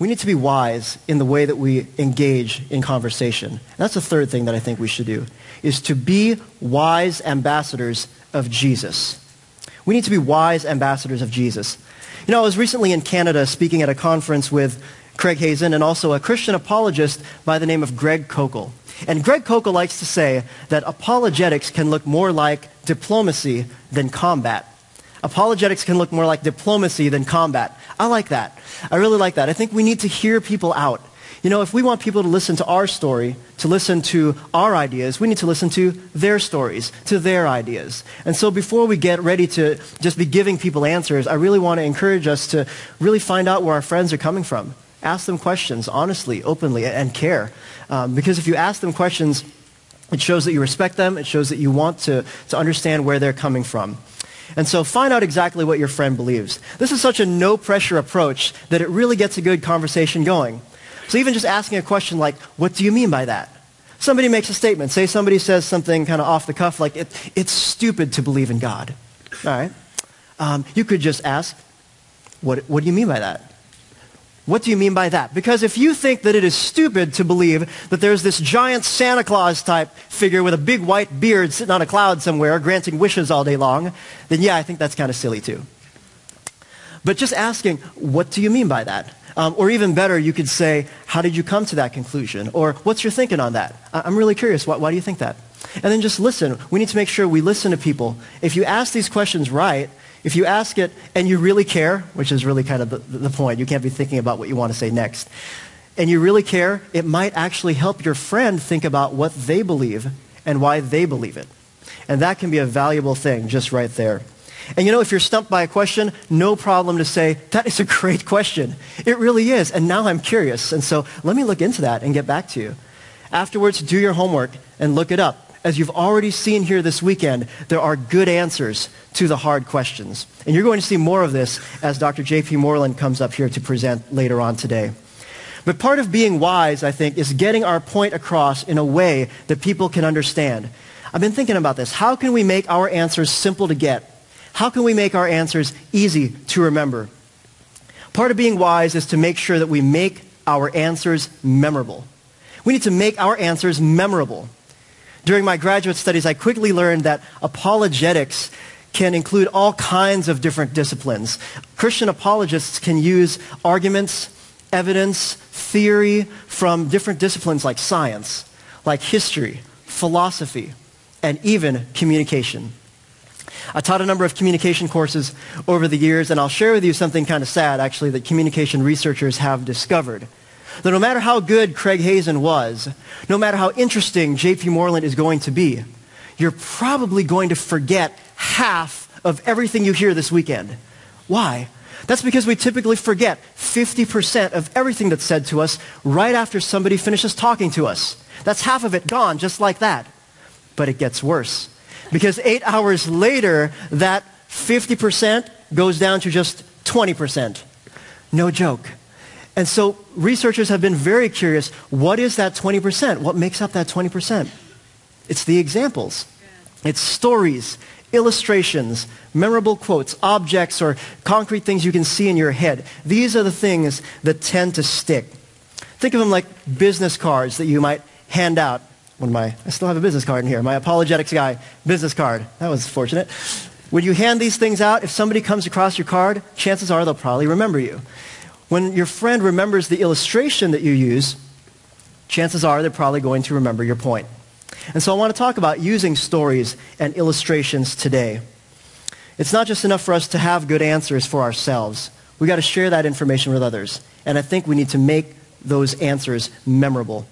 we need to be wise in the way that we engage in conversation. And that's the third thing that I think we should do, is to be wise ambassadors of Jesus. We need to be wise ambassadors of Jesus. You know, I was recently in Canada speaking at a conference with Craig Hazen and also a Christian apologist by the name of Greg Koukl. And Greg Koukl likes to say that apologetics can look more like diplomacy than combat. Apologetics can look more like diplomacy than combat. I like that. I really like that. I think we need to hear people out. You know, if we want people to listen to our story, to listen to our ideas, we need to listen to their stories, to their ideas. And so before we get ready to just be giving people answers, I really want to encourage us to really find out where our friends are coming from. Ask them questions honestly, openly, and care. Because if you ask them questions, it shows that you respect them. It shows that you want to understand where they're coming from. And so find out exactly what your friend believes. This is such a no-pressure approach that it really gets a good conversation going. So even just asking a question like, what do you mean by that? Somebody makes a statement. Say somebody says something kind of off the cuff like, it's stupid to believe in God. All right. You could just ask, what do you mean by that? What do you mean by that? Because if you think that it is stupid to believe that there's this giant Santa Claus type figure with a big white beard sitting on a cloud somewhere granting wishes all day long, then yeah, I think that's kind of silly too. But just asking, what do you mean by that? Or even better, you could say, how did you come to that conclusion? Or what's your thinking on that? I'm really curious. Why do you think that? And then just listen. We need to make sure we listen to people. If you ask these questions right, if you ask it and you really care, which is really kind of the point, you can't be thinking about what you want to say next, and you really care, it might actually help your friend think about what they believe and why they believe it. And that can be a valuable thing just right there. And you know, if you're stumped by a question, no problem to say, that is a great question. It really is. And now I'm curious. And so let me look into that and get back to you. Afterwards, do your homework and look it up. As you've already seen here this weekend, there are good answers to the hard questions. And you're going to see more of this as Dr. J.P. Moreland comes up here to present later on today. But part of being wise, I think, is getting our point across in a way that people can understand. I've been thinking about this. How can we make our answers simple to get? How can we make our answers easy to remember? Part of being wise is to make sure that we make our answers memorable. We need to make our answers memorable. During my graduate studies, I quickly learned that apologetics can include all kinds of different disciplines. Christian apologists can use arguments, evidence, theory from different disciplines like science, like history, philosophy, and even communication. I taught a number of communication courses over the years, and I'll share with you something kind of sad, actually, that communication researchers have discovered. That no matter how good Craig Hazen was, no matter how interesting J.P. Moreland is going to be, you're probably going to forget half of everything you hear this weekend. Why? That's because we typically forget 50% of everything that's said to us right after somebody finishes talking to us. That's half of it gone, just like that. But it gets worse. Because 8 hours later, that 50% goes down to just 20%. No joke. And so researchers have been very curious, what is that 20%? What makes up that 20%? It's the examples. It's stories, illustrations, memorable quotes, objects, or concrete things you can see in your head. These are the things that tend to stick. Think of them like business cards that you might hand out. I still have a business card in here, my Apologetics guy business card. That was fortunate. When you hand these things out, if somebody comes across your card, chances are they'll probably remember you. When your friend remembers the illustration that you use, chances are they're probably going to remember your point. And so I want to talk about using stories and illustrations today. It's not just enough for us to have good answers for ourselves. We've got to share that information with others. And I think we need to make those answers memorable.